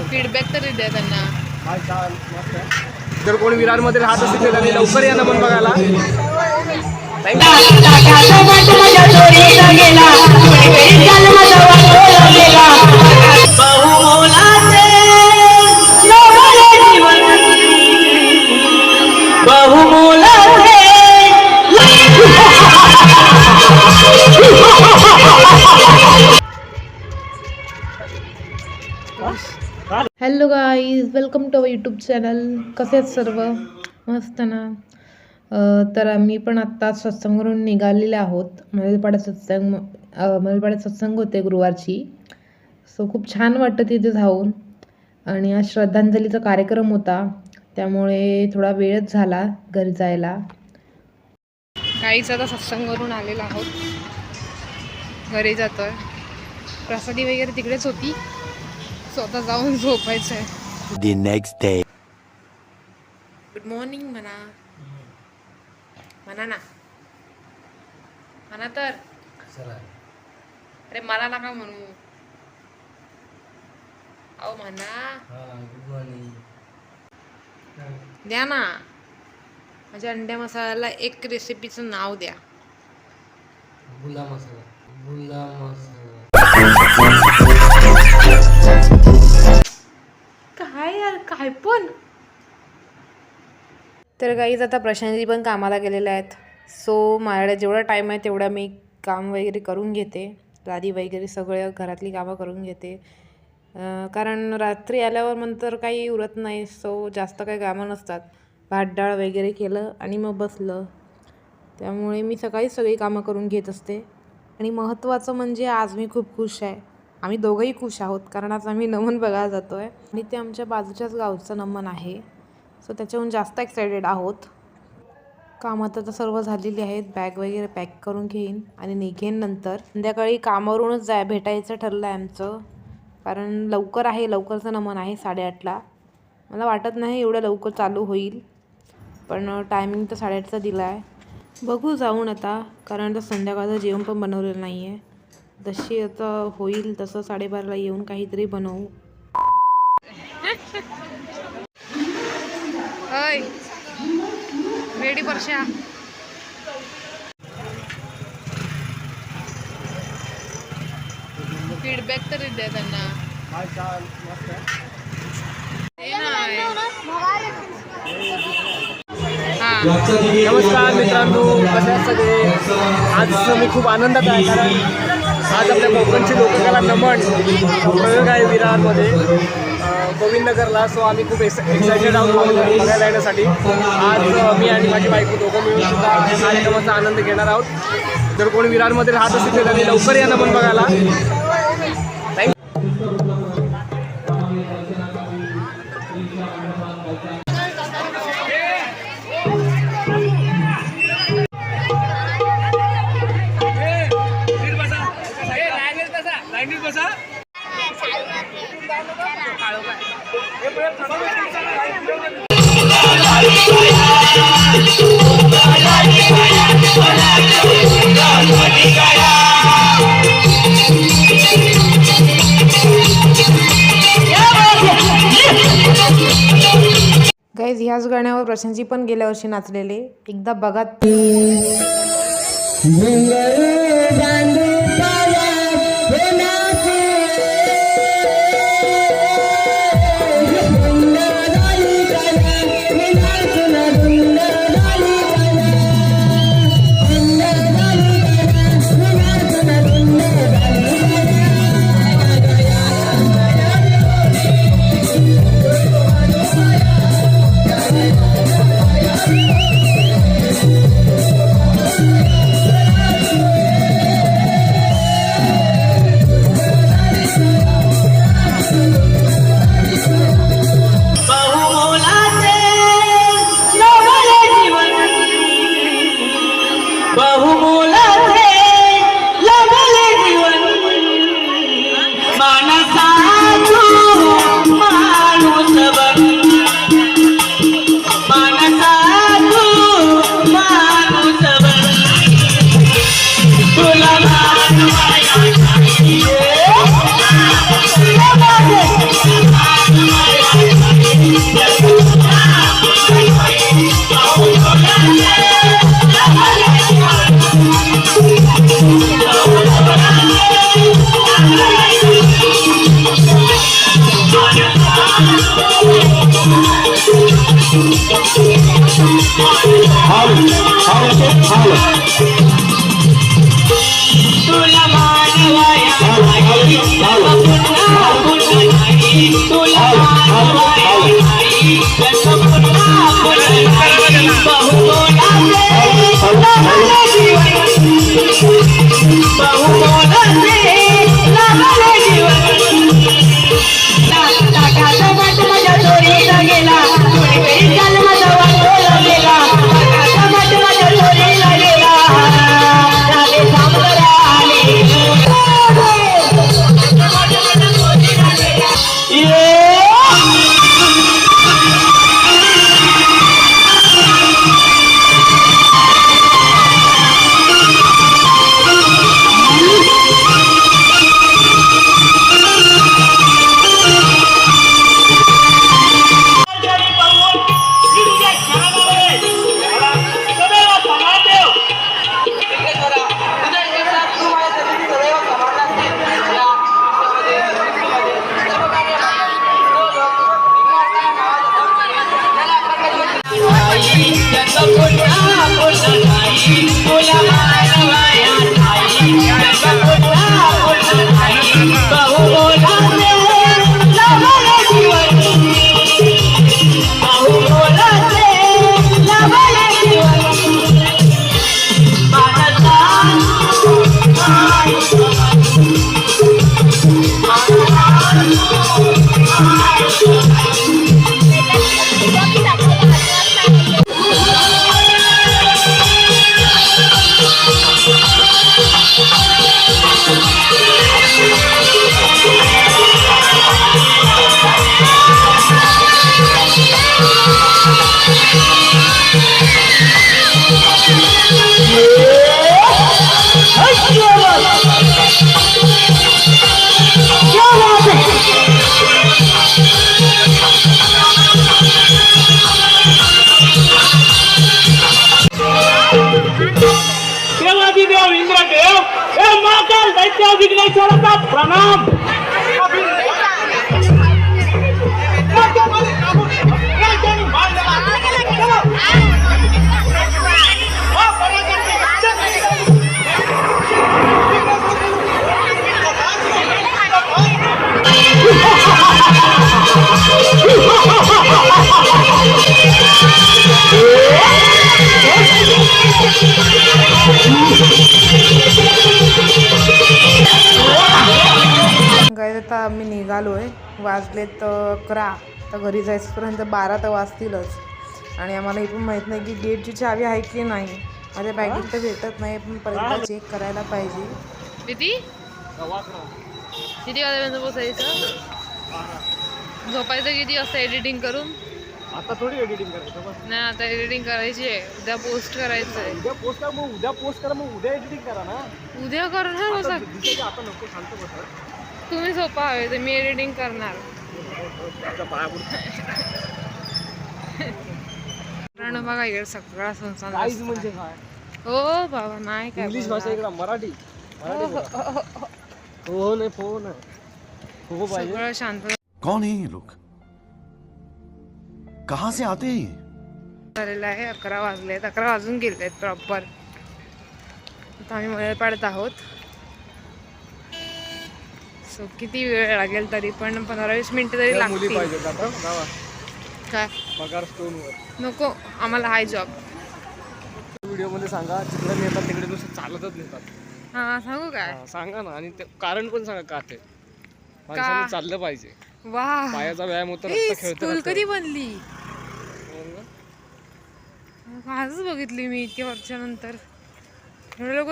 Feedback तरी द्या त्यांना. जर कोणी विरारमध्ये राहत असेल तर त्यांनी लवकर या नमन बघायला. Hello guys, welcome to our YouTube channel. कसे आहेत सर्व? मस्त ना. तर आम्ही पण आत्ता सत्संगवरून निघालेले आहोत. मलपाड्यात सत्संग होते गुरुवारची. सो खूप छान वाटतं तिथे जाऊन. आणि आज श्रद्धांजलीचा कार्यक्रम होता, त्यामुळे थोडा वेळच झाला घरी जायला. काहीच आता सत्संगवरून आलेलो आहोत, घरी जातोय. प्रसादी वगैरे तिकडेच होती, स्वतः जाऊन झोपायचं आहे. The next day. Good morning म्हणा म्हणा ना, म्हणा तर. अरे मला नका म्हणू, अहो म्हणा. गुड मॉर्निंग द्या ना. माझ्या अंड्या मसाल्याला एक रेसिपीचं नाव द्या. बुला मसाला. बुला मसाला काय यार, काय पण. तर गाईज आता प्रशांतजी पण कामाला गेलेले आहेत. सो माझ्याकडे जेवढा टाईम आहे तेवढा मी काम वगैरे करून घेते. लादी वगैरे सगळं घरातली कामं करून घेते, कारण रात्री आल्यावर नंतर काही उरत नाही. सो जास्त काही कामं नसतात. भात डाळ वगैरे केलं आणि मग बसलं. त्यामुळे मी सकाळी सगळी कामं करून घेत असते. आणि महत्त्वाचं म्हणजे आज मी खूप खुश आहे. आम्ही दोघंही खुश आहोत, कारण आज आम्ही नमन बघायला जातो आहे. आणि ते आमच्या बाजूच्याच गावचं नमन आहे. सो त्याच्याहून जास्त एक्सायटेड आहोत. कामं तर सर्व झालेली आहेत. बॅग वगैरे पॅक करून घेईन आणि निघेन. नंतर संध्याकाळी कामावरूनच भेटायचं ठरलं आहे आमचं, कारण लवकर आहे. लवकरचं नमन आहे 8:30ला. मला वाटत नाही एवढं लवकर चालू होईल, पण टायमिंग तर 8:30चा दिला आहे. बघू जाऊन आता, कारण आता संध्याकाळचं जेवण पण बनवलेलं नाही आहे. जशी आता होईल तसं 12:30ला येऊन काहीतरी बनवू. होय रेडी परशा. फीडबॅक तरी द्या त्यांना. नमस्कार मित्रांनो, कसे आहात सगळे? आज मी खूप आनंदात आहे, कारण आज आपल्या कोकणची लोककला नमन प्रयोग आहे विरारमध्ये, गोविंदनगरला. सो आम्ही खूप एक्सायटेड आहोत बघायला येण्यासाठी. आज मी आणि माझी बायको दोघं मिळून सुद्धा या कार्यक्रमाचा आनंद घेणार आहोत. जर कोणी विरारमध्ये राहत असेल तर त्यांनी लवकर या नमन बघायला. गाईज, ह्याच गाण्यावर प्रशांतजी पण गेल्या वर्षी नाचलेले. एकदा बघा. देवादिदेव इंद्रदेव हे महाकाल दैत्य विघ्नेश्वराचा प्रणाम. गाईज आता आम्ही निघालोय. वाजलेत 11. तर घरी जायचंपर्यंत 12 तर वाजतीलच. आणि आम्हाला इथून माहीत नाही की गेटची चावी आहे की नाही. माझ्या बॅगेत तर भेटत नाही, पण परत चेक करायला पाहिजे. किती वाजेपर्यंत पोचायचं? झोपायचं किती वाजता एडिटिंग करून? आता थोडी एडिटिंग करायचं बस. नाही, आता एडिटिंग करायची आहे. उद्या पोस्ट करायचं आहे. उद्या पोस्ट करा, मग उद्या पोस्ट करा, मग उद्या एडिटिंग करा ना. उद्या करणार हो सर. आता नको, शांत बसा. तुम्ही झोपा हवे तर मी एडिटिंग करणार. बघा इकडे सगळा संसार काहीच म्हणजे काय हो बाबा नाही काय इंग्लिश भाषा इकडे मराठी. हो नाही फोन हो पाहिजे. सगळं शांत कौन है ये लोग, कहाँ से आते हैं? झालेलं आहे. 11 वाजलेत. 11 वाजून गेलेत प्रॉपर. आता आम्ही मळेपाड्यात आहोत. सो किती वेळ लागेल तरी पण 15-20 मिनिटं तरी मुली लागतील. पाहिजे आता गावा काय पगार स्टोनवर. नको, आम्हाला हाय जॉब. व्हिडिओ मध्ये सांगा जिकडे नेतात तिकडे नुसतं चालतच नेतात. हा सांगू काय? सांगा ना. आणि ते कारण पण सांगा का ते माणसाने चाललं पाहिजे. वा, पायाचा व्यायाम होतो, रक्त खेळतं. स्कूल कधी बनली? आजच बघितली मी इतक्या वर्षानंतर. एवढे लोक